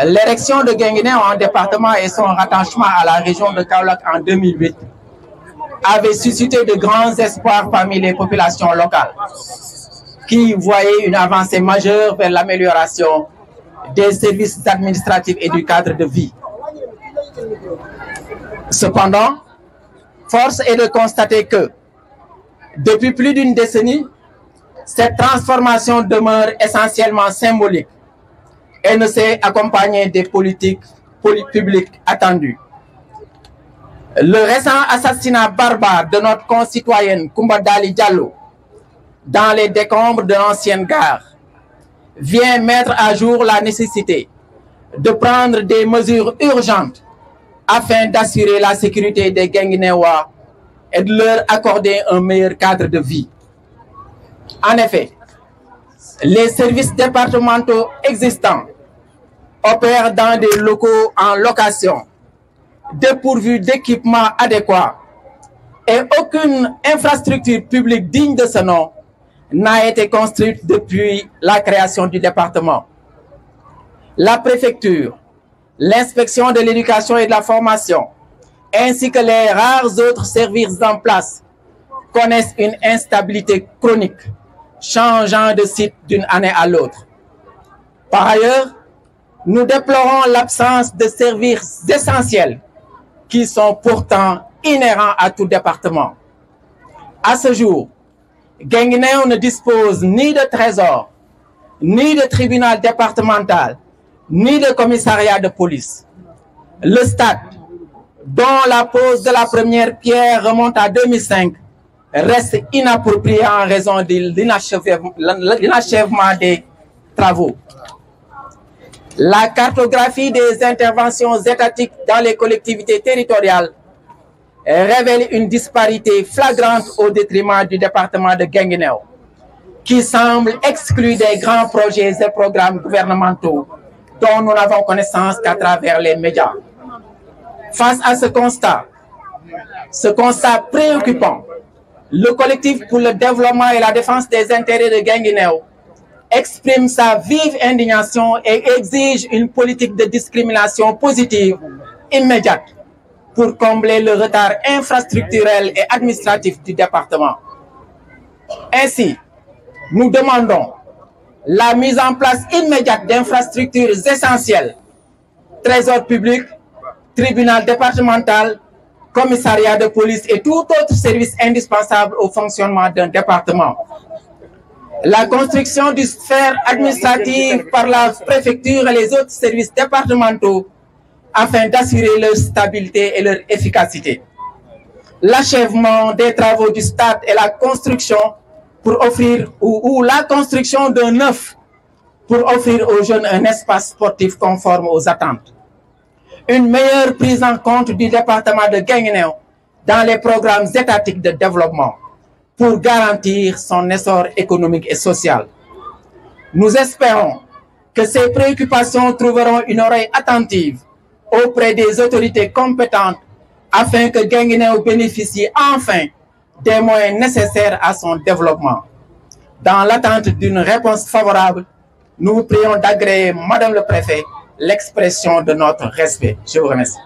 L'érection de Guinguinéo en département et son rattachement à la région de Kaolack en 2008 avait suscité de grands espoirs parmi les populations locales qui voyaient une avancée majeure vers l'amélioration des services administratifs et du cadre de vie. Cependant, force est de constater que, depuis plus d'une décennie, cette transformation demeure essentiellement symbolique et ne s'est accompagnée des politiques publiques attendues. Le récent assassinat barbare de notre concitoyenne Koumba Dali Diallo dans les décombres de l'ancienne gare vient mettre à jour la nécessité de prendre des mesures urgentes afin d'assurer la sécurité des Guinguinéois et de leur accorder un meilleur cadre de vie. En effet, les services départementaux existants opèrent dans des locaux en location, dépourvus d'équipements adéquats, et aucune infrastructure publique digne de ce nom n'a été construite depuis la création du département. La préfecture, l'inspection de l'éducation et de la formation, ainsi que les rares autres services en place, connaissent une instabilité chronique, changeant de site d'une année à l'autre. Par ailleurs, nous déplorons l'absence de services essentiels qui sont pourtant inhérents à tout département. À ce jour, Guinguinéo ne dispose ni de trésor, ni de tribunal départemental, ni de commissariat de police. Le stade, dont la pose de la première pierre remonte à 2005, reste inapproprié en raison de l'inachèvement des travaux. La cartographie des interventions étatiques dans les collectivités territoriales révèle une disparité flagrante au détriment du département de Guinguinéo, qui semble exclu des grands projets et programmes gouvernementaux dont nous n'avons connaissance qu'à travers les médias. Face à ce constat préoccupant, le collectif pour le développement et la défense des intérêts de Guinguinéo exprime sa vive indignation et exige une politique de discrimination positive immédiate pour combler le retard infrastructurel et administratif du département. Ainsi, nous demandons la mise en place immédiate d'infrastructures essentielles, trésor public, tribunal départemental, commissariat de police et tout autre service indispensable au fonctionnement d'un département. La construction du sphère administrative par la préfecture et les autres services départementaux afin d'assurer leur stabilité et leur efficacité. L'achèvement des travaux du stade et la construction pour offrir ou la construction d'un neuf pour offrir aux jeunes un espace sportif conforme aux attentes. Une meilleure prise en compte du département de Guinguinéo dans les programmes étatiques de développement pour garantir son essor économique et social. Nous espérons que ces préoccupations trouveront une oreille attentive auprès des autorités compétentes afin que Guinguinéo bénéficie enfin des moyens nécessaires à son développement. Dans l'attente d'une réponse favorable, nous vous prions d'agréer, Madame le Préfet, l'expression de notre respect. Je vous remercie.